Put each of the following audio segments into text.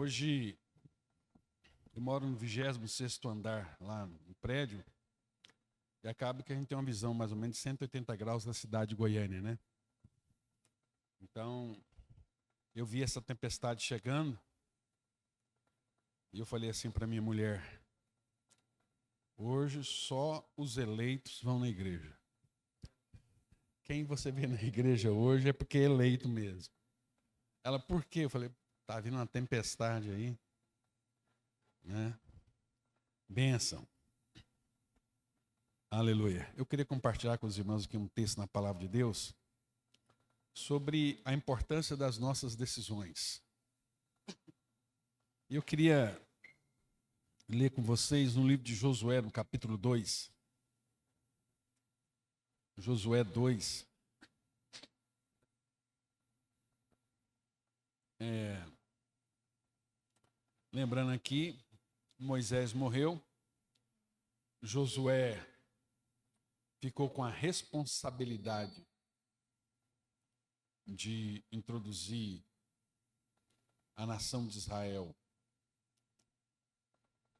Hoje eu moro no 26º andar lá no prédio e acaba que a gente tem uma visão mais ou menos de 180 graus da cidade de Goiânia, né? Então, eu vi essa tempestade chegando e eu falei assim para minha mulher: hoje só os eleitos vão na igreja. Quem você vê na igreja hoje é porque é eleito mesmo. Ela, por quê? Eu falei, tá vindo uma tempestade aí, né? Bênção. Aleluia. Eu queria compartilhar com os irmãos aqui um texto na palavra de Deus sobre a importância das nossas decisões. Eu queria ler com vocês no livro de Josué, no capítulo 2. Josué 2. Lembrando aqui, Moisés morreu, Josué ficou com a responsabilidade de introduzir a nação de Israel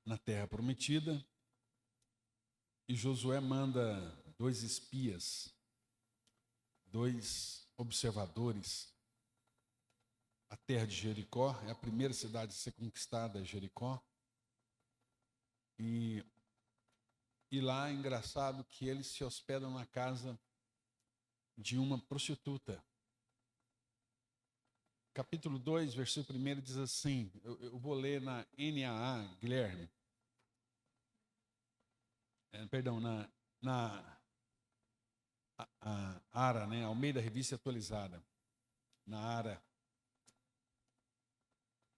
na terra prometida, e Josué manda 2 espias, 2 observadores à terra de Jericó. É a primeira cidade a ser conquistada, Jericó. E lá é engraçado que eles se hospedam na casa de uma prostituta. Capítulo 2, versículo 1 diz assim, eu vou ler na NAA, Guilherme. Na ARA, né? Almeida Revista Atualizada. Na ARA,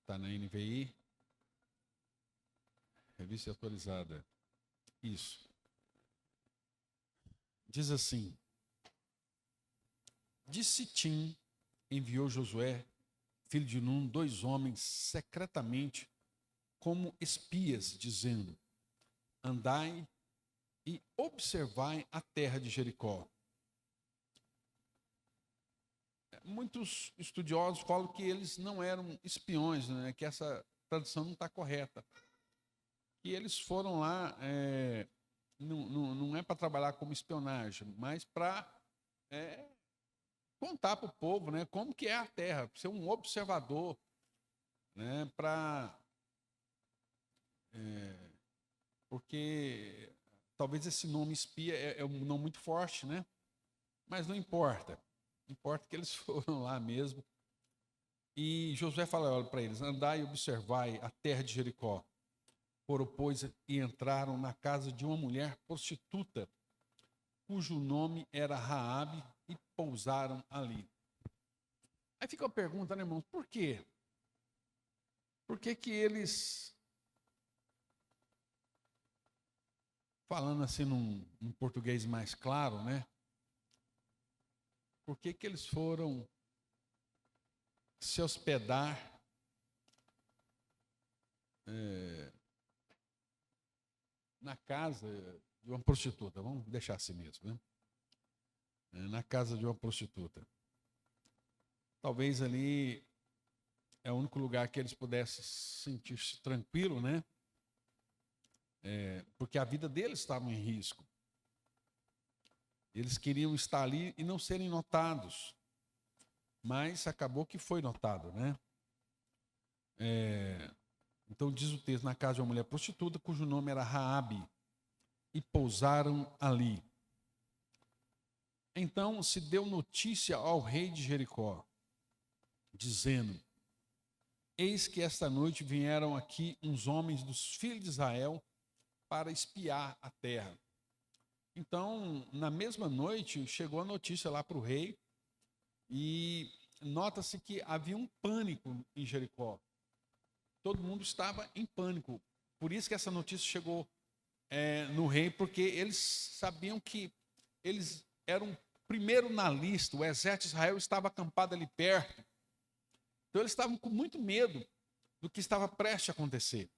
está na NVI, Revista Atualizada. Isso. Diz assim: de Sitim enviou Josué, filho de Num, 2 homens secretamente como espias, dizendo: andai e observai a terra de Jericó. Muitos estudiosos falam que eles não eram espiões, né? Que essa tradução não está correta. E eles foram lá, não é para trabalhar como espionagem, mas para contar para o povo, né, como que é a terra, ser um observador, né, porque talvez esse nome espia é um nome muito forte, né? Mas não importa. Importa que eles foram lá mesmo. E Josué fala para eles: andai e observai a terra de Jericó. Foram, pois, e entraram na casa de uma mulher prostituta, cujo nome era Raabe, e pousaram ali. Aí fica a pergunta, né, irmãos, por quê? Por que que eles, falando assim num português mais claro, né? Por que que eles foram se hospedar na casa de uma prostituta? Vamos deixar assim mesmo, né? Na casa de uma prostituta. Talvez ali é o único lugar que eles pudessem sentir-se tranquilo, né? Porque a vida deles estava em risco. Eles queriam estar ali e não serem notados. Mas acabou que foi notado, né? Então diz o texto: na casa de uma mulher prostituta, cujo nome era Raabe, e pousaram ali. Então se deu notícia ao rei de Jericó, dizendo: eis que esta noite vieram aqui uns homens dos filhos de Israel para espiar a terra. Então, na mesma noite, chegou a notícia lá para o rei, e nota-se que havia um pânico em Jericó. Todo mundo estava em pânico. Por isso que essa notícia chegou no rei, porque eles sabiam que eles eram primeiro na lista, o exército de Israel estava acampado ali perto. Então eles estavam com muito medo do que estava prestes a acontecer.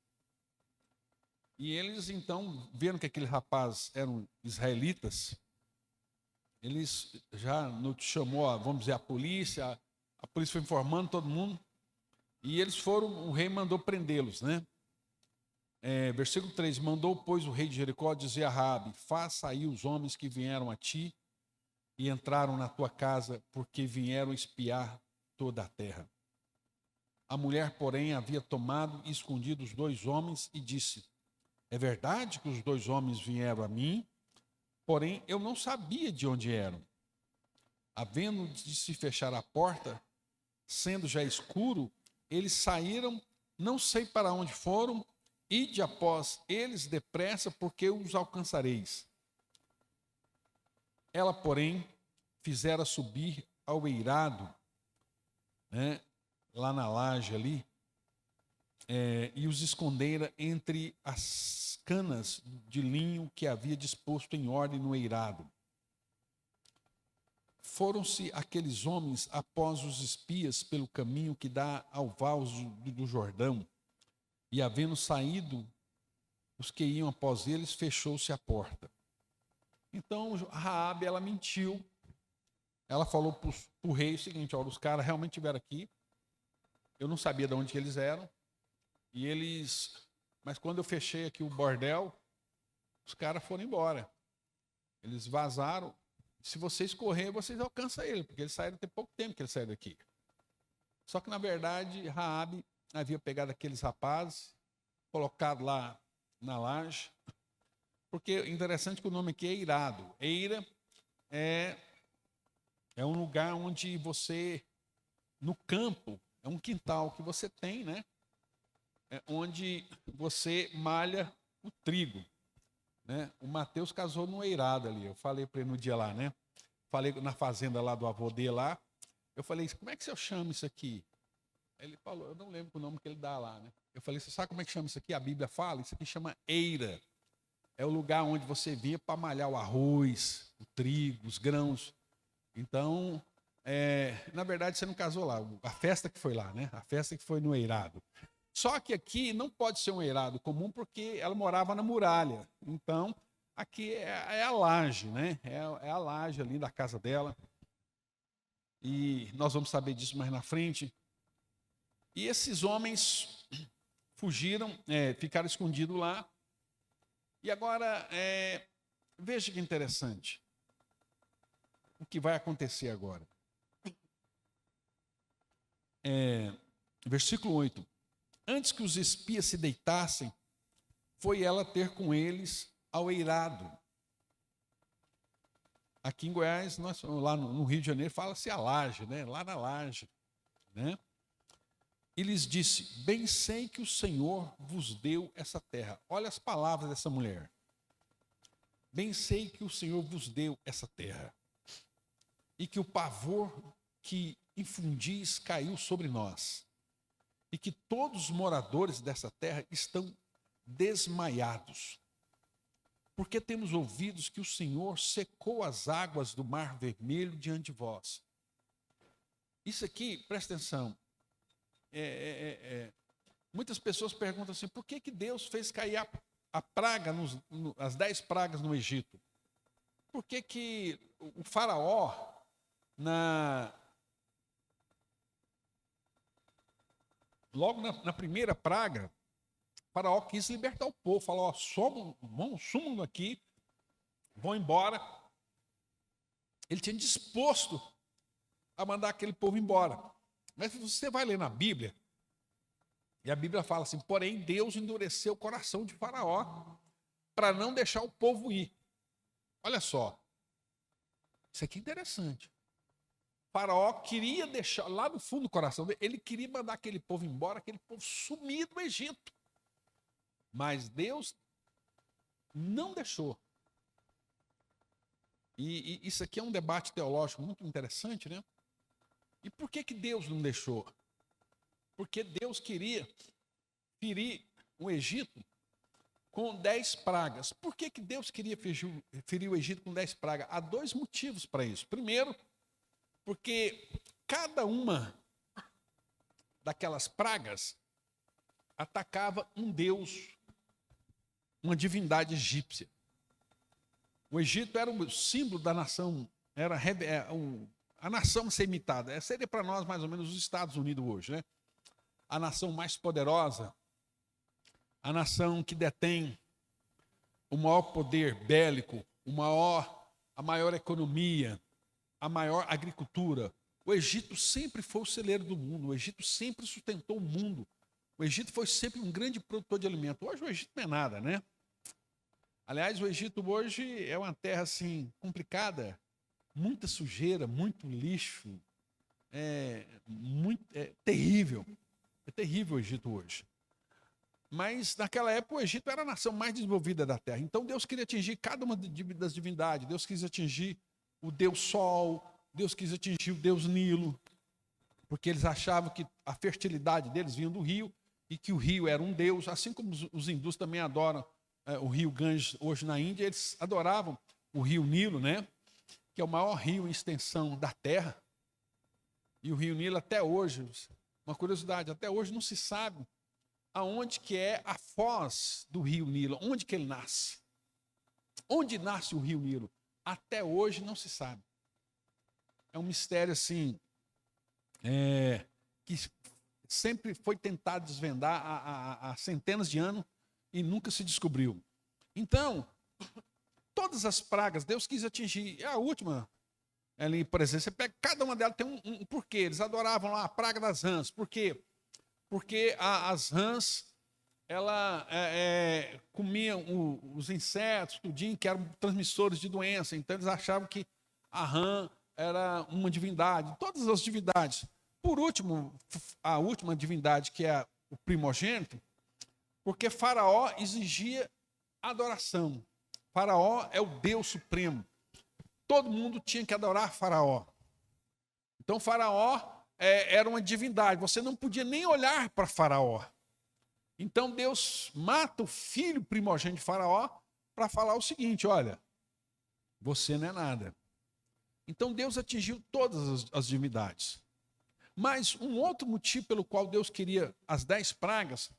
E eles então, vendo que aqueles rapazes eram israelitas, eles já chamou, vamos dizer, a polícia foi informando todo mundo, E eles foram, o rei mandou prendê-los, né? Versículo 3, mandou, pois, o rei de Jericó dizer a Raabe, faz sair os homens que vieram a ti e entraram na tua casa, porque vieram espiar toda a terra. A mulher, porém, havia tomado e escondido os 2 homens e disse, é verdade que os 2 homens vieram a mim, porém eu não sabia de onde eram. Havendo de se fechar a porta, sendo já escuro, eles saíram, não sei para onde foram, ide após eles depressa, porque os alcançareis. Ela, porém, fizera subir ao eirado, né, lá na laje ali, e os escondera entre as canas de linho que havia disposto em ordem no eirado. Foram-se aqueles homens após os espias pelo caminho que dá ao val do Jordão, e havendo saído os que iam após eles, fechou-se a porta. Então Raabe, ela mentiu. Ela falou para o rei o seguinte, olha, os caras realmente estiveram aqui, eu não sabia de onde que eles eram, mas quando eu fechei aqui o bordel, os caras foram embora. Eles vazaram. Se vocês correrem, vocês alcançam ele, porque eles saíram, tem pouco tempo que eles saíram daqui. Só que, na verdade, Raabe havia pegado aqueles rapazes, colocado lá na laje, porque é interessante que o nome aqui é eirado. Eira é um lugar onde você, no campo, é um quintal que você tem, né? É onde você malha o trigo. Né? O Mateus casou no eirado ali. Eu falei para ele no dia lá, né? Falei na fazenda lá do avô dele lá. Eu falei, como é que você chama isso aqui? Ele falou, eu não lembro o nome que ele dá lá, né? Eu falei, você sabe como é que chama isso aqui? A Bíblia fala, isso aqui chama eira. É o lugar onde você vinha para malhar o arroz, o trigo, os grãos. Então, na verdade, você não casou lá. A festa que foi lá, né? A festa que foi no eirado. Só que aqui não pode ser um eirado comum porque ela morava na muralha. Então, aqui é a laje, né? É a laje ali da casa dela. E nós vamos saber disso mais na frente. E esses homens fugiram, ficaram escondidos lá. E agora, veja que interessante. O que vai acontecer agora. Versículo 8. Antes que os espias se deitassem, foi ela ter com eles ao eirado. Aqui em Goiás, lá no Rio de Janeiro, fala-se a laje, né? Lá na laje, né? E lhes disse, bem sei que o Senhor vos deu essa terra. Olha as palavras dessa mulher. Bem sei que o Senhor vos deu essa terra. E que o pavor que infundis caiu sobre nós. E que todos os moradores dessa terra estão desmaiados. Porque temos ouvido que o Senhor secou as águas do Mar Vermelho diante de vós. Isso aqui, presta atenção, muitas pessoas perguntam assim, por que Deus fez cair a praga, as 10 pragas no Egito? Por que o faraó, logo na primeira praga, o faraó quis libertar o povo, falou, sumam daqui, vão embora. Ele tinha disposto a mandar aquele povo embora. Mas você vai ler na Bíblia, e a Bíblia fala assim, porém Deus endureceu o coração de Faraó para não deixar o povo ir. Olha só, isso aqui é interessante. Faraó queria deixar, lá no fundo do coração dele, ele queria mandar aquele povo embora, aquele povo sumir do Egito. Mas Deus não deixou. E isso aqui é um debate teológico muito interessante, né? E por que Deus não deixou? Porque Deus queria ferir o Egito com 10 pragas. Por que Deus queria ferir o Egito com 10 pragas? Há 2 motivos para isso. Primeiro, porque cada uma daquelas pragas atacava um deus, uma divindade egípcia. O Egito era o símbolo da nação, era a nação semita. Seria para nós mais ou menos os Estados Unidos hoje, né? a nação mais poderosa, a nação que detém o maior poder bélico, a maior economia, a maior agricultura. O Egito sempre foi o celeiro do mundo, o Egito sempre sustentou o mundo. O Egito foi sempre um grande produtor de alimento. Hoje o Egito não é nada, né? Aliás, o Egito hoje é uma terra assim complicada, muita sujeira, muito lixo, é terrível. É terrível o Egito hoje. Mas naquela época o Egito era a nação mais desenvolvida da terra. Então Deus queria atingir cada uma das divindades. Deus quis atingir o Deus Sol, Deus quis atingir o Deus Nilo, porque eles achavam que a fertilidade deles vinha do rio e que o rio era um deus, assim como os hindus também adoram o rio Ganges hoje na Índia, eles adoravam o rio Nilo, né? Que é o maior rio em extensão da terra. E o rio Nilo até hoje, uma curiosidade, até hoje não se sabe aonde que é a foz do rio Nilo, onde que ele nasce. Onde nasce o rio Nilo? Até hoje não se sabe. É um mistério assim, que sempre foi tentado desvendar há centenas de anos e nunca se descobriu. Então, todas as pragas, Deus quis atingir. É a última, ali, por exemplo, você pega, cada uma delas tem um porquê. Eles adoravam lá a praga das rãs. Por quê? Porque as rãs, ela comiam os insetos, tudinho, que eram transmissores de doença. Então eles achavam que a rã era uma divindade, todas as divindades. Por último, a última divindade, que é o primogênito, porque Faraó exigia adoração. Faraó é o Deus supremo. Todo mundo tinha que adorar Faraó. Então Faraó era uma divindade. Você não podia nem olhar para Faraó. Então Deus mata o filho primogênito de Faraó para falar o seguinte: olha, você não é nada. Então Deus atingiu todas as divindades. Mas um outro motivo pelo qual Deus queria as 10 pragas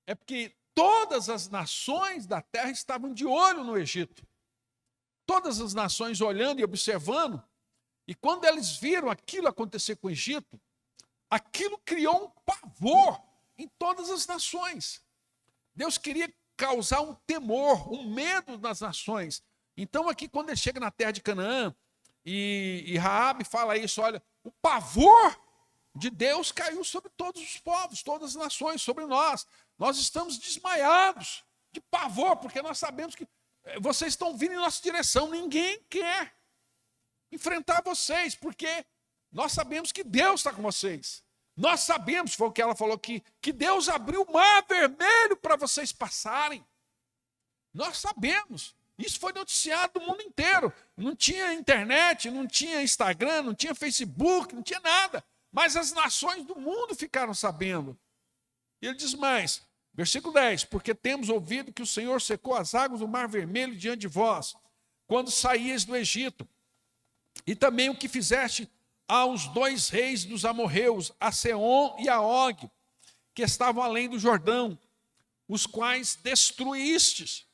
é porque todas as nações da terra estavam de olho no Egito. Todas as nações olhando e observando. E quando eles viram aquilo acontecer com o Egito, aquilo criou um pavor em todas as nações. Deus queria causar um temor, um medo nas nações. Então aqui quando ele chega na terra de Canaã, e Raabe fala isso, olha, o pavor de Deus caiu sobre todos os povos, todas as nações, sobre nós. Nós estamos desmaiados de pavor, porque nós sabemos que vocês estão vindo em nossa direção. Ninguém quer enfrentar vocês, porque nós sabemos que Deus está com vocês. Nós sabemos, foi o que ela falou aqui, que Deus abriu o mar vermelho para vocês passarem. Nós sabemos. Isso foi noticiado no mundo inteiro. Não tinha internet, não tinha Instagram, não tinha Facebook, não tinha nada. Mas as nações do mundo ficaram sabendo. E ele diz mais, versículo 10, porque temos ouvido que o Senhor secou as águas do mar vermelho diante de vós, quando saíeis do Egito. E também o que fizeste aos 2 reis dos amorreus, a Seom e a Og, que estavam além do Jordão, os quais destruístes.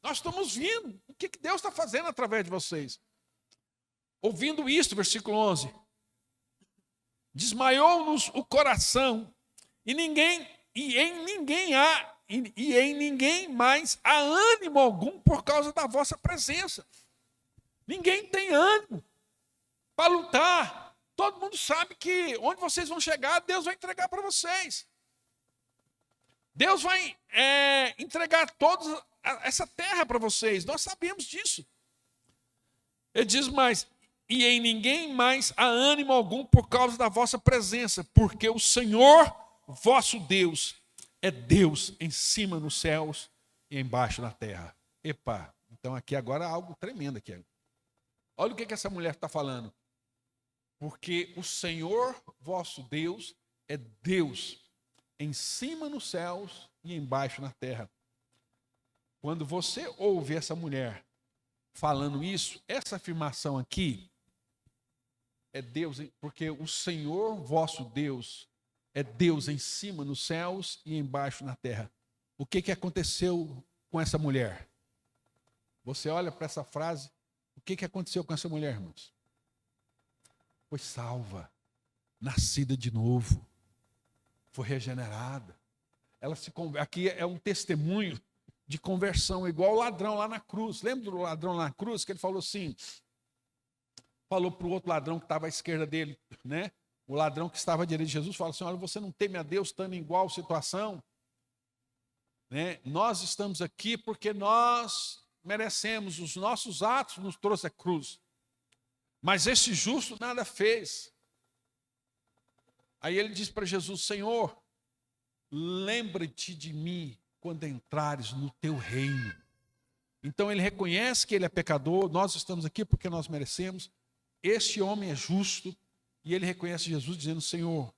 Nós estamos vendo o que Deus está fazendo através de vocês. Ouvindo isto, versículo 11, desmaiou-nos o coração, e em ninguém mais há ânimo algum por causa da vossa presença. Ninguém tem ânimo para lutar. Todo mundo sabe que onde vocês vão chegar, Deus vai entregar para vocês. Deus vai entregar toda essa terra para vocês. Nós sabemos disso. Ele diz mais, e em ninguém mais há ânimo algum por causa da vossa presença, porque o Senhor, vosso Deus, é Deus em cima nos céus e embaixo na terra. Epa, então aqui agora há algo tremendo aqui. Olha o que essa mulher está falando. Porque o Senhor, vosso Deus, é Deus em cima nos céus e embaixo na terra. Quando você ouve essa mulher falando isso, essa afirmação aqui é Deus, porque o Senhor, vosso Deus, é Deus em cima nos céus e embaixo na terra. O que aconteceu com essa mulher? Você olha para essa frase, o que aconteceu com essa mulher, irmãos? Foi salva, nascida de novo. foi regenerada. Aqui é um testemunho de conversão, igual o ladrão lá na cruz. Lembra do ladrão lá na cruz, que ele falou assim, falou para o outro ladrão que estava à esquerda dele, né? O ladrão que estava à direita de Jesus, falou assim, olha, você não teme a Deus estando em igual situação? Né? Nós estamos aqui porque nós merecemos, os nossos atos nos trouxe a cruz. Mas esse justo nada fez. Aí ele diz para Jesus, Senhor, lembra-te de mim quando entrares no teu reino. Então ele reconhece que ele é pecador, nós estamos aqui porque nós merecemos. Este homem é justo e ele reconhece Jesus dizendo, Senhor,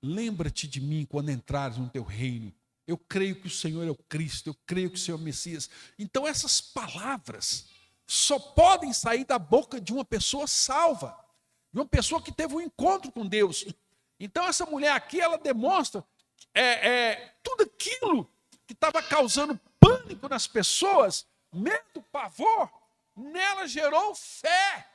lembra-te de mim quando entrares no teu reino. Eu creio que o Senhor é o Cristo, eu creio que o Senhor é o Messias. Então essas palavras só podem sair da boca de uma pessoa salva, de uma pessoa que teve um encontro com Deus. Então essa mulher aqui, ela demonstra tudo aquilo que estava causando pânico nas pessoas, medo, pavor, nela gerou fé.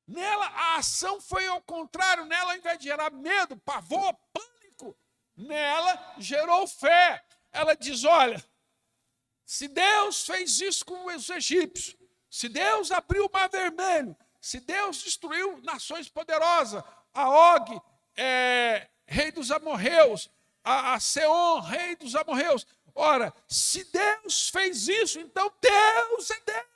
Nela a ação foi ao contrário, nela ao invés de gerar medo, pavor, pânico, nela gerou fé. Ela diz, olha, se Deus fez isso com os egípcios, se Deus abriu o mar vermelho, se Deus destruiu nações poderosas, a Og, rei dos amorreus, a Seom, rei dos amorreus. Ora, se Deus fez isso, então Deus é Deus.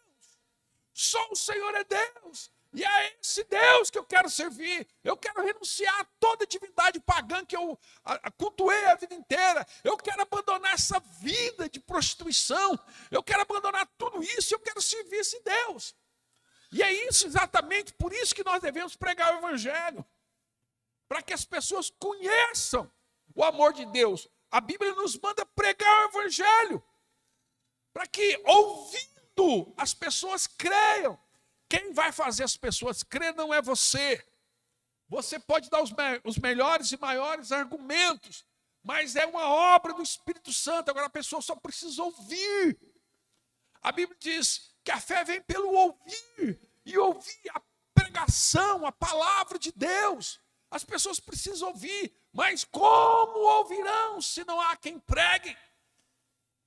Só o Senhor é Deus. E é esse Deus que eu quero servir. Eu quero renunciar a toda divindade pagã que eu cultuei a vida inteira. Eu quero abandonar essa vida de prostituição. Eu quero abandonar tudo isso. Eu quero servir esse Deus. E é isso exatamente, por isso que nós devemos pregar o Evangelho. Para que as pessoas conheçam o amor de Deus. A Bíblia nos manda pregar o Evangelho. Para que, ouvindo, as pessoas creiam. Quem vai fazer as pessoas crer não é você. Você pode dar os melhores e maiores argumentos, mas é uma obra do Espírito Santo. Agora a pessoa só precisa ouvir. A Bíblia diz que a fé vem pelo ouvir, e ouvir a pregação, a palavra de Deus. As pessoas precisam ouvir, mas como ouvirão se não há quem pregue?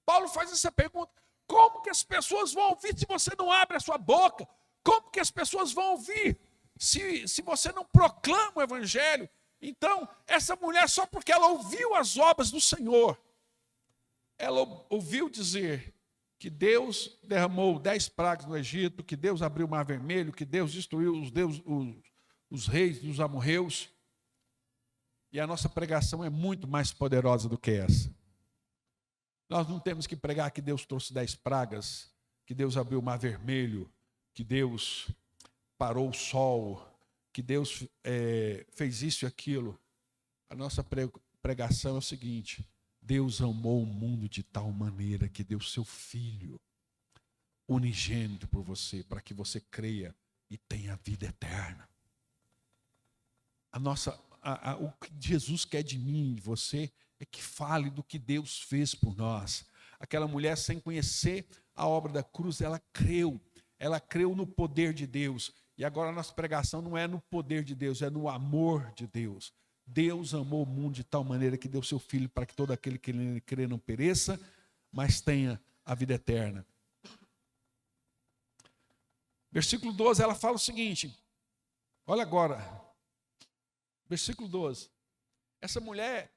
Paulo faz essa pergunta, como que as pessoas vão ouvir se você não abre a sua boca? Como que as pessoas vão ouvir se você não proclama o Evangelho? Então, essa mulher, só porque ela ouviu as obras do Senhor, ela ouviu dizer que Deus derramou 10 pragas no Egito, que Deus abriu o mar vermelho, que Deus destruiu os reis dos amorreus. E a nossa pregação é muito mais poderosa do que essa. Nós não temos que pregar que Deus trouxe 10 pragas, que Deus abriu o mar vermelho, que Deus parou o sol, que Deus fez isso e aquilo. A nossa pregação é o seguinte: Deus amou o mundo de tal maneira que deu seu Filho unigênito por você, para que você creia e tenha a vida eterna. O que Jesus quer de mim e de você é que fale do que Deus fez por nós. Aquela mulher, sem conhecer a obra da cruz, ela creu no poder de Deus. E agora a nossa pregação não é no poder de Deus, é no amor de Deus. Deus amou o mundo de tal maneira que deu seu Filho para que todo aquele que nele crê não pereça, mas tenha a vida eterna. Versículo 12, ela fala o seguinte, olha agora, versículo 12. Essa mulher,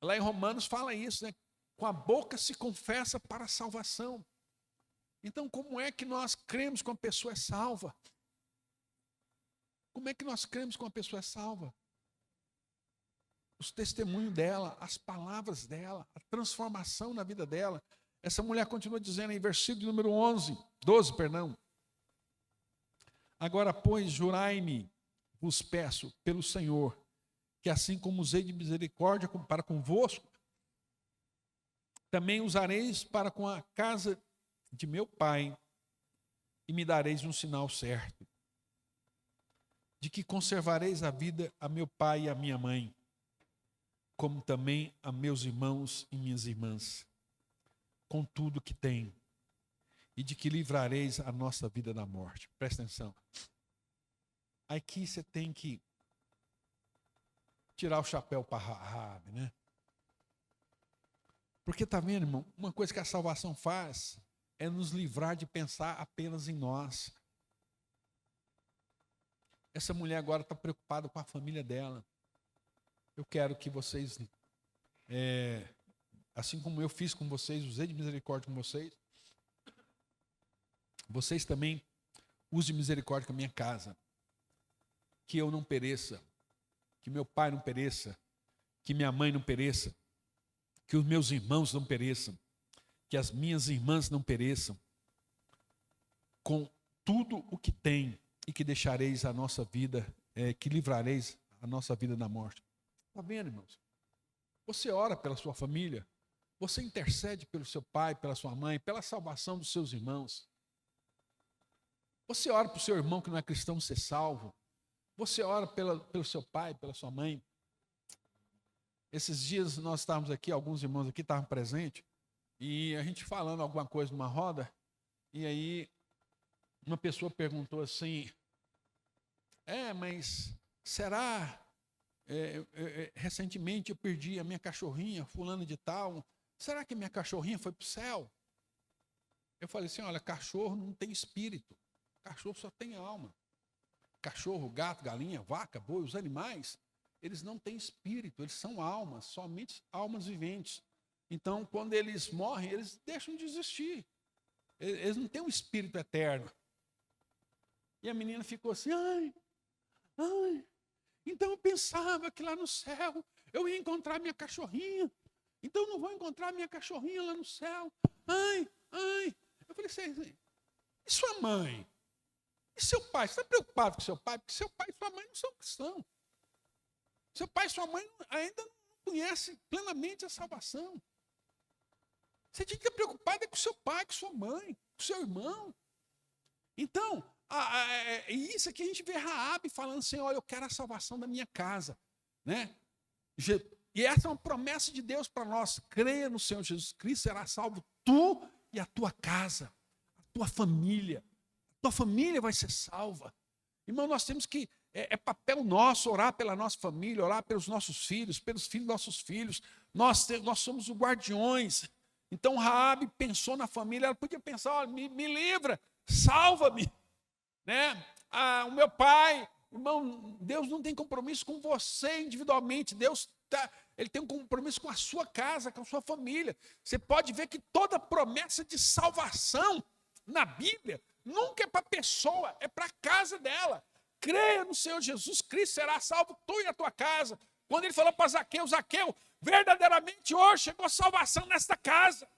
lá em Romanos fala isso, né? Com a boca se confessa para a salvação. Então, como é que nós cremos que uma pessoa é salva? Como é que nós cremos que uma pessoa é salva? Os testemunhos dela, as palavras dela, a transformação na vida dela. Essa mulher continua dizendo em versículo número 12. Agora, pois, jurai-me, vos peço, pelo Senhor, que assim como usei de misericórdia para convosco, também usareis para com a casa de meu pai, e me dareis um sinal certo, de que conservareis a vida a meu pai e a minha mãe, como também a meus irmãos e minhas irmãs, com tudo que tem, e de que livrareis a nossa vida da morte. Presta atenção. Aqui você tem que tirar o chapéu para Raabe, né? Porque tá vendo, irmão? Uma coisa que a salvação faz é nos livrar de pensar apenas em nós. Essa mulher agora está preocupada com a família dela. Eu quero que vocês, assim como eu fiz com vocês, usei de misericórdia com vocês, vocês também usem misericórdia com a minha casa. Que eu não pereça, que meu pai não pereça, que minha mãe não pereça, que os meus irmãos não pereçam, que as minhas irmãs não pereçam, com tudo o que tem, e que deixareis a nossa vida, que livrareis a nossa vida da morte. Está vendo, irmãos? Você ora pela sua família, você intercede pelo seu pai, pela sua mãe, pela salvação dos seus irmãos. Você ora para o seu irmão que não é cristão ser salvo. Você ora pelo seu pai, pela sua mãe. Esses dias nós estávamos aqui, alguns irmãos aqui estavam presentes, e a gente falando alguma coisa numa roda, e aí uma pessoa perguntou assim, mas será, recentemente eu perdi a minha cachorrinha, fulano de tal, será que minha cachorrinha foi para o céu? Eu falei assim, olha, cachorro não tem espírito, cachorro só tem alma. Cachorro, gato, galinha, vaca, boi, os animais, eles não têm espírito, eles são almas, somente almas viventes. Então, quando eles morrem, eles deixam de existir. Eles não têm um espírito eterno. E a menina ficou assim, ai, então eu pensava que lá no céu eu ia encontrar minha cachorrinha. Então eu não vou encontrar minha cachorrinha lá no céu. Ai. Eu falei assim, e sua mãe? E seu pai? Você está preocupado com seu pai? Porque seu pai e sua mãe não são cristãos. Seu pai e sua mãe ainda não conhecem plenamente a salvação. Você tinha que estar preocupado com seu pai, com sua mãe, com seu irmão. Então, isso aqui a gente vê Raabe falando assim, olha, eu quero a salvação da minha casa. Né? E essa é uma promessa de Deus para nós. Creia no Senhor Jesus Cristo, será salvo tu e a tua casa, a tua família. Tua família vai ser salva. Irmão, nós temos que, é papel nosso orar pela nossa família, orar pelos nossos filhos, pelos filhos dos nossos filhos. Nós somos os guardiões. Então Raabe pensou na família, ela podia pensar, olha, me livra, salva-me. Né? O meu pai, irmão, Deus não tem compromisso com você individualmente, Deus ele tem um compromisso com a sua casa, com a sua família. Você pode ver que toda promessa de salvação na Bíblia nunca é para a pessoa, é para a casa dela. Creia no Senhor Jesus Cristo, será salvo tu e a tua casa. Quando ele falou para Zaqueu, verdadeiramente hoje chegou salvação nesta casa.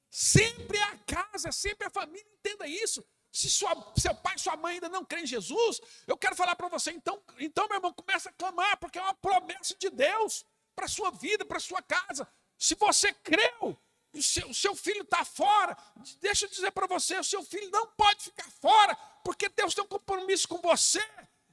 Sempre é a casa, sempre é a família, entenda isso. Se seu pai e sua mãe ainda não creem em Jesus, eu quero falar para você, então, meu irmão, começa a clamar, porque é uma promessa de Deus para a sua vida, para a sua casa. Se você creu, o seu filho está fora, deixa eu dizer para você, o seu filho não pode ficar fora, porque Deus tem um compromisso com você.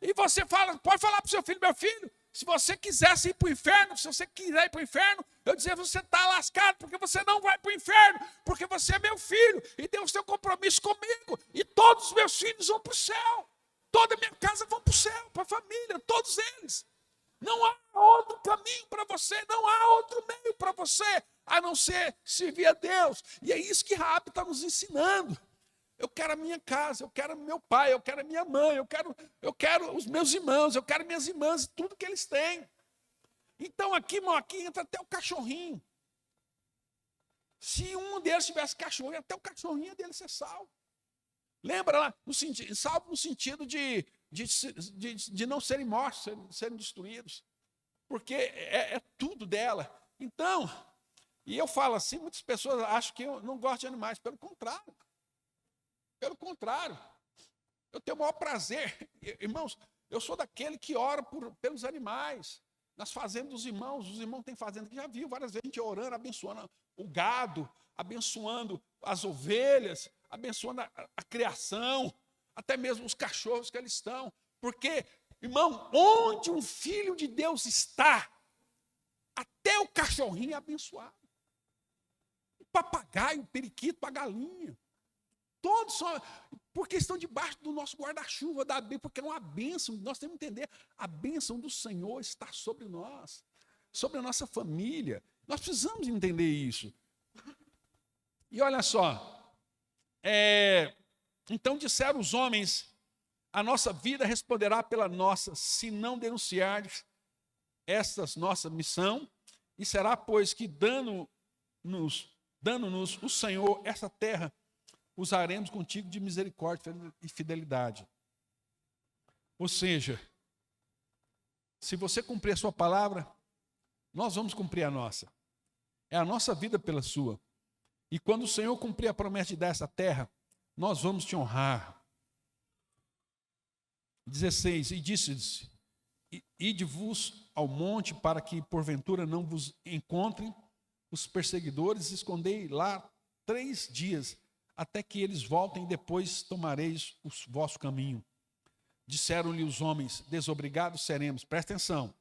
E você pode falar para o seu filho, meu filho, se você quisesse ir para o inferno, se você quiser ir para o inferno, eu dizer, você está lascado, porque você não vai para o inferno, porque você é meu filho, e Deus tem um compromisso comigo, e todos os meus filhos vão para o céu, toda a minha casa vão para o céu, para a família, todos eles. Não há outro caminho para você, não há outro meio para você, a não ser servir a Deus. E é isso que Raabe está nos ensinando. Eu quero a minha casa, eu quero meu pai, eu quero a minha mãe, eu quero os meus irmãos, eu quero minhas irmãs, tudo que eles têm. Então aqui, irmão, aqui entra até o cachorrinho. Se um deles tivesse cachorro, até o cachorrinho dele ser salvo. Lembra lá, salvo no sentido de não serem mortos, serem destruídos. Porque é tudo dela. Então, e eu falo assim, muitas pessoas acham que eu não gosto de animais, pelo contrário. Pelo contrário, eu tenho o maior prazer. Irmãos, eu sou daquele que ora pelos animais. Nas fazendas dos irmãos, os irmãos têm fazenda que já viu várias vezes a gente orando, abençoando o gado, abençoando as ovelhas, abençoando a criação, até mesmo os cachorros que eles estão. Porque, irmão, onde um filho de Deus está, até o cachorrinho é abençoado. O papagaio, o periquito, a galinha. Todos são. Porque estão debaixo do nosso guarda-chuva, da bênção, porque é uma bênção. Nós temos que entender, a bênção do Senhor está sobre nós, sobre a nossa família. Nós precisamos entender isso. E olha só, então disseram os homens, a nossa vida responderá pela nossa, se não denunciardes esta nossa missão, e será, pois, que dando-nos o Senhor essa terra, usaremos contigo de misericórdia e fidelidade. Ou seja, se você cumprir a sua palavra, nós vamos cumprir a nossa. É a nossa vida pela sua. E quando o Senhor cumprir a promessa de dar essa terra, nós vamos te honrar. 16, e disse-lhes, ide-vos ao monte para que porventura não vos encontrem os perseguidores, escondei lá 3 dias, até que eles voltem, e depois tomareis o vosso caminho. Disseram-lhe os homens, desobrigados seremos. Presta atenção.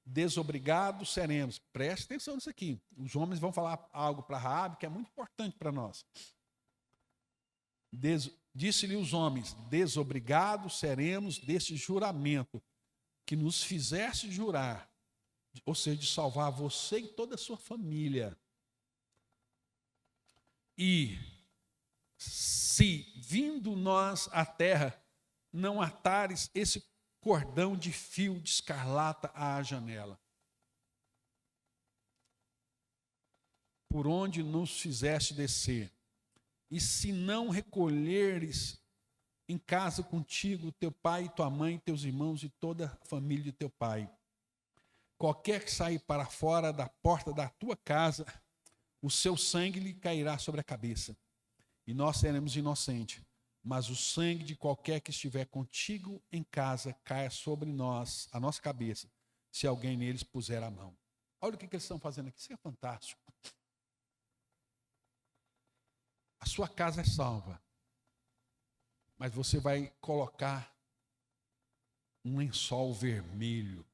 Desobrigados seremos. Presta atenção nisso aqui. Os homens vão falar algo para Raabe que é muito importante para nós. Disse-lhe os homens, desobrigados seremos deste juramento que nos fizeste jurar, ou seja, de salvar você e toda a sua família. E se, vindo nós à terra, não atares esse cordão de fio de escarlata à janela, por onde nos fizeste descer, e se não recolheres em casa contigo teu pai e tua mãe, teus irmãos e toda a família de teu pai, qualquer que sair para fora da porta da tua casa, o seu sangue lhe cairá sobre a cabeça, e nós seremos inocentes. Mas o sangue de qualquer que estiver contigo em casa caia sobre nós, a nossa cabeça, se alguém neles puser a mão. Olha o que eles estão fazendo aqui, isso é fantástico. A sua casa é salva, mas você vai colocar um lençol vermelho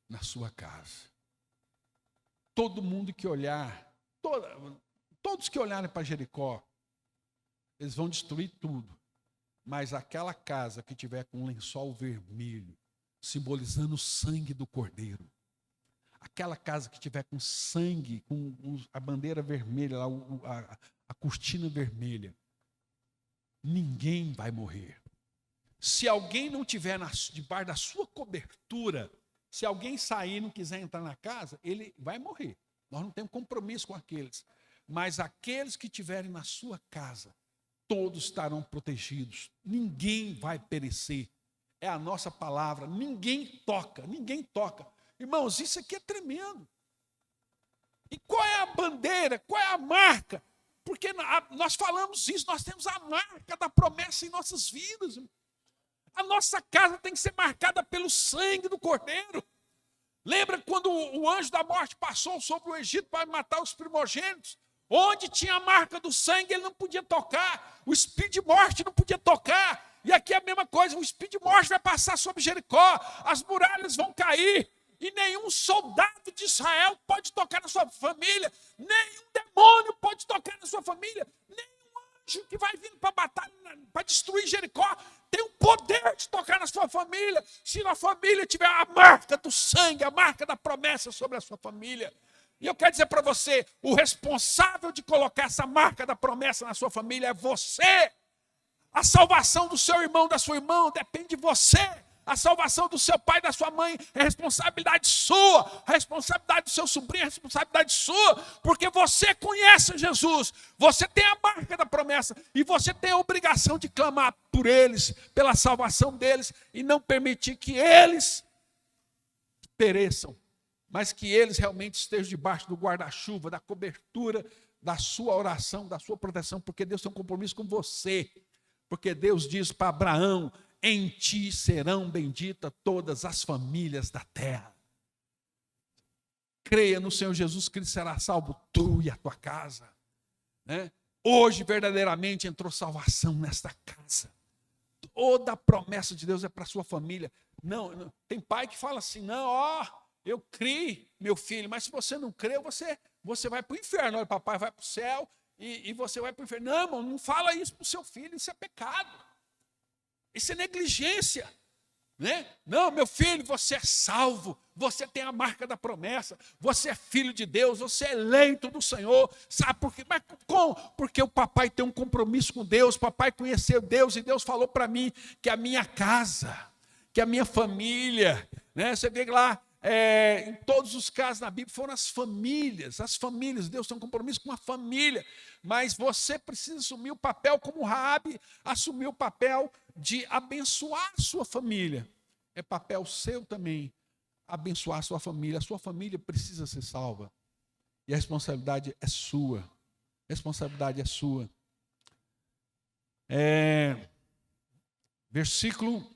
na sua casa. Todo mundo que olhar, todos que olharem para Jericó, eles vão destruir tudo. Mas aquela casa que tiver com um lençol vermelho, simbolizando o sangue do Cordeiro, aquela casa que tiver com sangue, com a bandeira vermelha, a cortina vermelha, ninguém vai morrer. Se alguém não tiver debaixo da sua cobertura, se alguém sair e não quiser entrar na casa, ele vai morrer. Nós não temos compromisso com aqueles. Mas aqueles que estiverem na sua casa, todos estarão protegidos. Ninguém vai perecer. É a nossa palavra. Ninguém toca, ninguém toca. Irmãos, isso aqui é tremendo. E qual é a bandeira? Qual é a marca? Porque nós falamos isso, nós temos a marca da promessa em nossas vidas. A nossa casa tem que ser marcada pelo sangue do Cordeiro. Lembra quando o anjo da morte passou sobre o Egito para matar os primogênitos? Onde tinha a marca do sangue, ele não podia tocar. O espírito de morte não podia tocar. E aqui é a mesma coisa, o espírito de morte vai passar sobre Jericó, as muralhas vão cair, e nenhum soldado de Israel pode tocar na sua família, nenhum demônio pode tocar na sua família, nenhum anjo que vai vir para a batalha, para destruir Jericó, tem o poder de tocar na sua família, se na família tiver a marca do sangue, a marca da promessa sobre a sua família. E eu quero dizer para você, o responsável de colocar essa marca da promessa na sua família é você. A salvação do seu irmão, da sua irmã, depende de você. A salvação do seu pai, da sua mãe, é responsabilidade sua. A responsabilidade do seu sobrinho é responsabilidade sua. Porque você conhece Jesus. Você tem a marca da promessa. E você tem a obrigação de clamar por eles, pela salvação deles. E não permitir que eles pereçam. Mas que eles realmente estejam debaixo do guarda-chuva, da cobertura, da sua oração, da sua proteção. Porque Deus tem um compromisso com você. Porque Deus diz para Abraão, em ti serão benditas todas as famílias da terra. Creia no Senhor Jesus Cristo, será salvo tu e a tua casa. Né? Hoje verdadeiramente entrou salvação nesta casa. Toda a promessa de Deus é para a sua família. Não, tem pai que fala assim, não, eu criei, meu filho, mas se você não crê, você vai para o inferno. Olha, papai vai para o céu e você vai para o inferno. Não, irmão, não fala isso para o seu filho, isso é pecado. Isso é negligência. Né? Não, meu filho, você é salvo, você tem a marca da promessa, você é filho de Deus, você é eleito do Senhor. Sabe por quê? Mas como? Porque o papai tem um compromisso com Deus, o papai conheceu Deus e Deus falou para mim que a minha casa, que a minha família, né? Você vê lá, em todos os casos na Bíblia foram as famílias, Deus tem um compromisso com a família, mas você precisa assumir o papel como Raabe assumiu o papel de abençoar a sua família. É papel seu também abençoar a sua família precisa ser salva, e a responsabilidade é sua, Versículo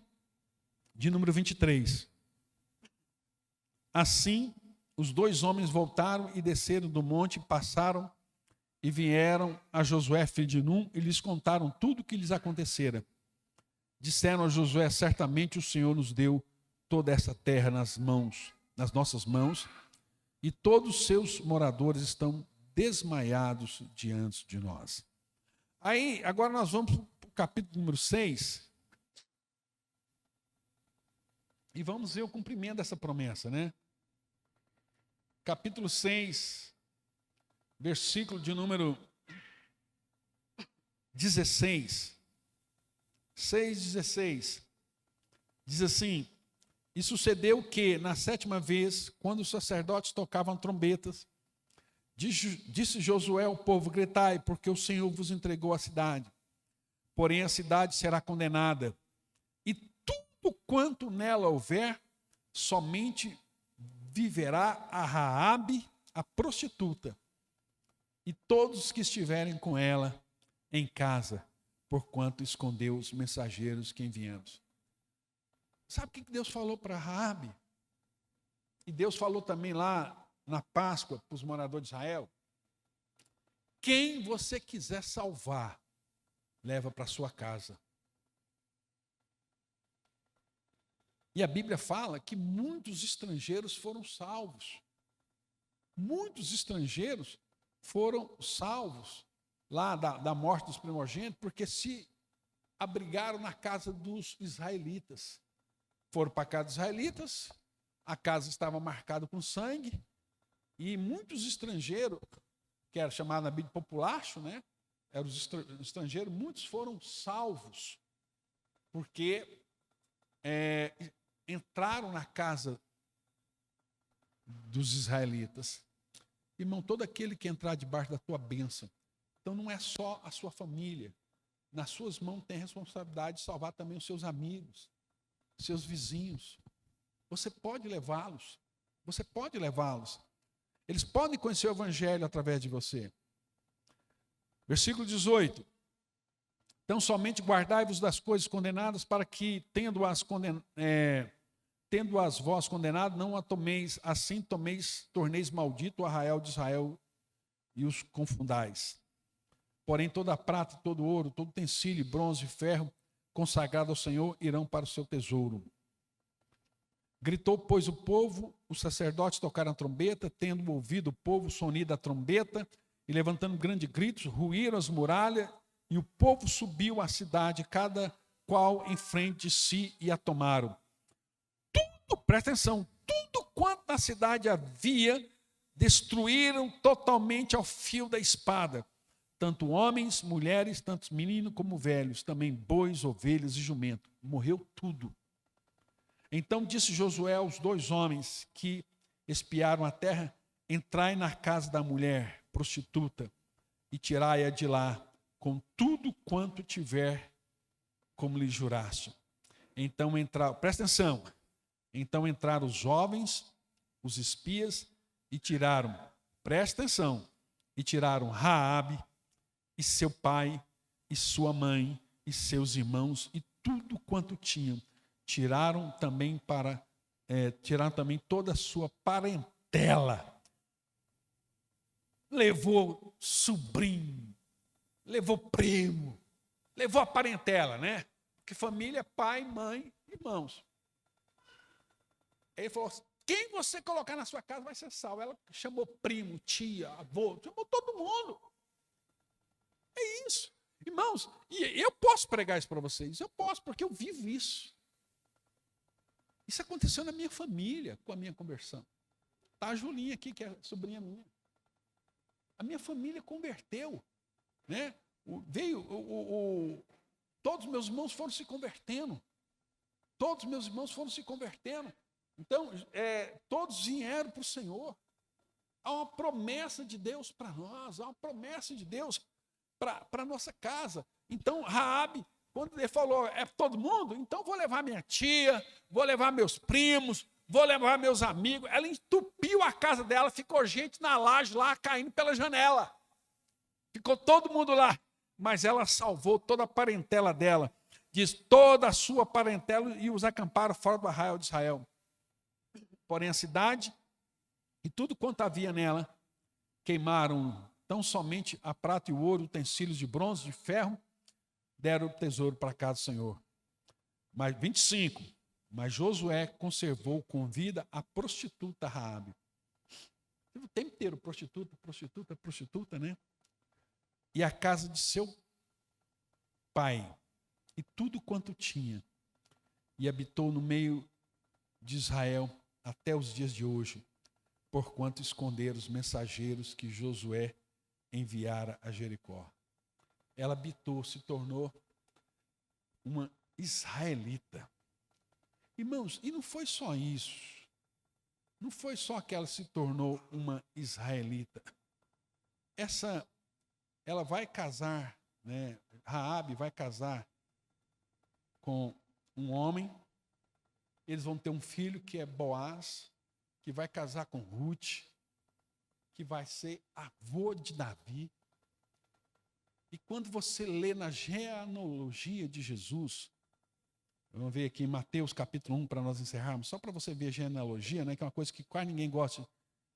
de número 23. Assim, os 2 homens voltaram e desceram do monte, passaram e vieram a Josué, filho de Num, e lhes contaram tudo o que lhes acontecera. Disseram a Josué: certamente o Senhor nos deu toda essa terra nas nossas mãos, e todos os seus moradores estão desmaiados diante de nós. Aí, agora nós vamos para o capítulo número 6, e vamos ver o cumprimento dessa promessa, né? Capítulo 6, versículo de número 16. 6,16. Diz assim: e sucedeu que, na 7ª vez, quando os sacerdotes tocavam trombetas, disse Josué ao povo: gritai, porque o Senhor vos entregou a cidade. Porém a cidade será condenada, e tudo quanto nela houver, somente viverá a Raabe, a prostituta, e todos os que estiverem com ela em casa, porquanto escondeu os mensageiros que enviamos. Sabe o que Deus falou para Raabe? E Deus falou também lá na Páscoa para os moradores de Israel: quem você quiser salvar, leva para sua casa. E a Bíblia fala que muitos estrangeiros foram salvos. Muitos estrangeiros foram salvos lá da morte dos primogênitos, porque se abrigaram na casa dos israelitas. Foram para a casa dos israelitas, a casa estava marcada com sangue, e muitos estrangeiros, que era chamado na Bíblia populacho, né? Eram os estrangeiros, muitos foram salvos, porque entraram na casa dos israelitas. Irmão, todo aquele que entrar debaixo da tua bênção, então não é só a sua família, nas suas mãos tem a responsabilidade de salvar também os seus amigos, seus vizinhos. Você pode levá-los, eles podem conhecer o evangelho através de você. Versículo 18. Então somente guardai-vos das coisas condenadas, para que, tendo-as vós condenado, não a tomeis, assim torneis maldito o arraial de Israel e os confundais. Porém toda a prata, todo ouro, todo utensílio, bronze e ferro, consagrado ao Senhor, irão para o seu tesouro. Gritou, pois, o povo, os sacerdotes tocaram a trombeta, tendo ouvido o povo o sonido da trombeta, e levantando grandes gritos, ruíram as muralhas, e o povo subiu à cidade, cada qual em frente de si, e a tomaram. Tudo, presta atenção, tudo quanto na cidade havia, destruíram totalmente ao fio da espada, tanto homens, mulheres, tanto meninos como velhos, também bois, ovelhas e jumentos. Morreu tudo. Então disse Josué aos 2 homens que espiaram a terra: entrai na casa da mulher prostituta e tirai-a de lá, com tudo quanto tiver, como lhe juraste. Então entraram, presta atenção, então entraram os jovens, os espias, e tiraram, presta atenção, e tiraram Raabe, e seu pai, e sua mãe, e seus irmãos, e tudo quanto tinham. Tiraram também toda a sua parentela. Levou sobrinho, levou primo, levou a parentela, né? Porque família é pai, mãe, irmãos. Ele falou: quem você colocar na sua casa vai ser salvo. Ela chamou primo, tia, avô, chamou todo mundo. Irmãos, e eu posso pregar isso para vocês, eu posso, porque eu vivo isso. Isso aconteceu na minha família, com a minha conversão. Está a Julinha aqui, que é sobrinha minha. A minha família converteu, né? Todos os meus irmãos foram se convertendo. Todos os meus irmãos foram se convertendo. Então, todos vieram para o Senhor. Há uma promessa de Deus para nós, há uma promessa de Deus para a nossa casa. Então, Raabe, quando ele falou, é todo mundo, então vou levar minha tia, vou levar meus primos, vou levar meus amigos. Ela entupiu a casa dela, ficou gente na laje lá, caindo pela janela. Ficou todo mundo lá. Mas ela salvou toda a parentela dela. Diz, toda a sua parentela, e os acamparam fora do arraial de Israel. Porém, a cidade e tudo quanto havia nela queimaram. Tão somente a prata e o ouro, utensílios de bronze, de ferro, deram o tesouro para a casa do Senhor. Mas 25. Mas Josué conservou com vida a prostituta Raabe. O tempo inteiro, prostituta, né? E a casa de seu pai, e tudo quanto tinha. E habitou no meio de Israel até os dias de hoje, porquanto esconderam os mensageiros que Josué enviara a Jericó. Ela habitou, se tornou uma israelita. Irmãos, e não foi só isso. Não foi só que ela se tornou uma israelita. Ela vai casar, né? Raabe vai casar com um homem. Eles vão ter um filho que é Boaz, que vai casar com Ruth, que vai ser avô de Davi. E quando você lê na genealogia de Jesus, vamos ver aqui em Mateus capítulo 1, para nós encerrarmos, só para você ver a genealogia, né, que é uma coisa que quase ninguém gosta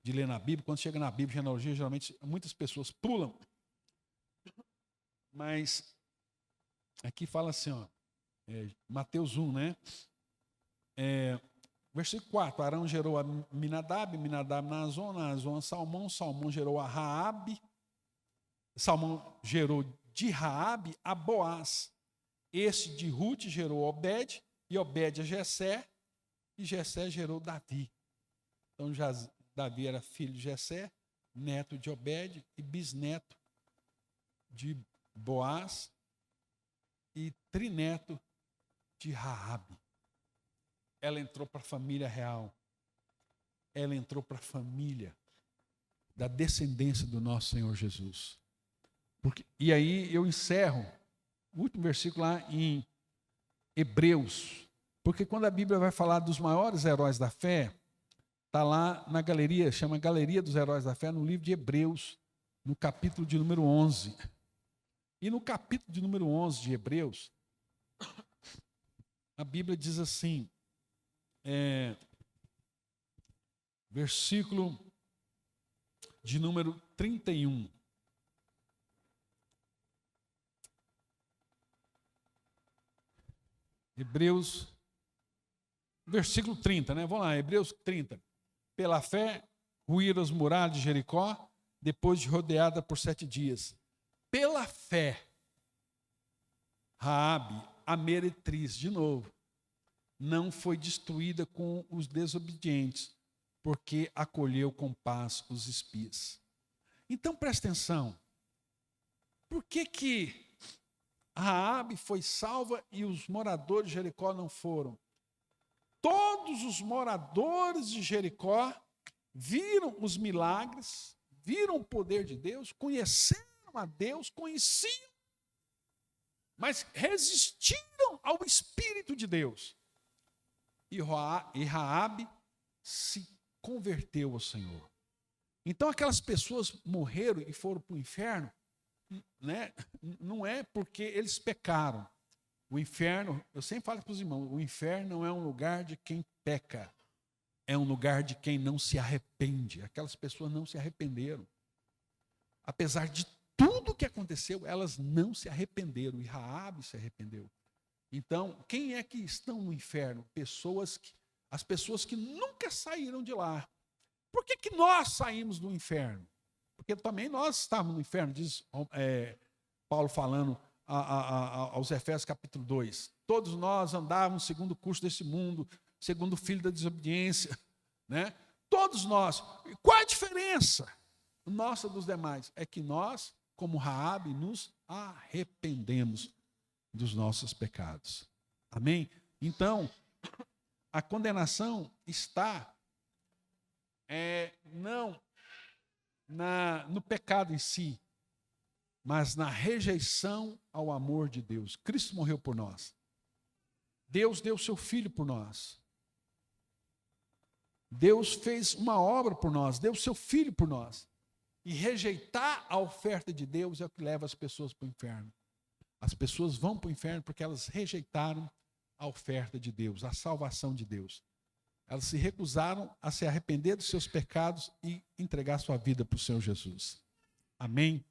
de ler na Bíblia. Quando chega na Bíblia, genealogia, geralmente muitas pessoas pulam. Mas aqui fala assim, ó, Mateus 1, né? Versículo 4, Arão gerou a Minadab, Minadab Naazon, Naazon a Salmão, Salmão gerou a Raabe, Salmão gerou de Raabe a Boaz. Esse de Ruth gerou Obed, e Obed a Jessé, e Jessé gerou Davi. Então Davi era filho de Jessé, neto de Obed e bisneto de Boaz e trineto de Raabe. Ela entrou para a família real. Ela entrou para a família da descendência do nosso Senhor Jesus. E aí eu encerro o último versículo lá em Hebreus. Porque quando a Bíblia vai falar dos maiores heróis da fé, está lá na galeria, chama Galeria dos Heróis da Fé, no livro de Hebreus, no capítulo de número 11. E no capítulo de número 11 de Hebreus, a Bíblia diz assim, versículo de número 31. Hebreus, versículo 30, né? Vamos lá, Hebreus 30. Pela fé, ruíram as muralhas de Jericó, depois de rodeada por 7 dias. Pela fé, Raabe, a meretriz, de novo, não foi destruída com os desobedientes, porque acolheu com paz os espias. Então, presta atenção. Por que Raabe foi salva e os moradores de Jericó não foram? Todos os moradores de Jericó viram os milagres, viram o poder de Deus, conheceram a Deus, conheciam, mas resistiram ao Espírito de Deus. E Raabe se converteu ao Senhor. Então aquelas pessoas morreram e foram para o inferno, né? Não é porque eles pecaram. O inferno, eu sempre falo para os irmãos, o inferno não é um lugar de quem peca, é um lugar de quem não se arrepende. Aquelas pessoas não se arrependeram. Apesar de tudo que aconteceu, elas não se arrependeram, e Raabe se arrependeu. Então, quem é que estão no inferno? As pessoas que nunca saíram de lá. Por que nós saímos do inferno? Porque também nós estávamos no inferno, diz Paulo falando aos Efésios capítulo 2. Todos nós andávamos segundo o curso desse mundo, segundo o filho da desobediência, né? Todos nós. Qual a diferença nossa dos demais? É que nós, como Raabe, nos arrependemos dos nossos pecados. Amém? Então, a condenação está não no pecado em si, mas na rejeição ao amor de Deus. Cristo morreu por nós. Deus deu seu Filho por nós. Deus fez uma obra por nós, deu seu Filho por nós. E rejeitar a oferta de Deus é o que leva as pessoas para o inferno. As pessoas vão para o inferno porque elas rejeitaram a oferta de Deus, a salvação de Deus. Elas se recusaram a se arrepender dos seus pecados e entregar sua vida para o Senhor Jesus. Amém?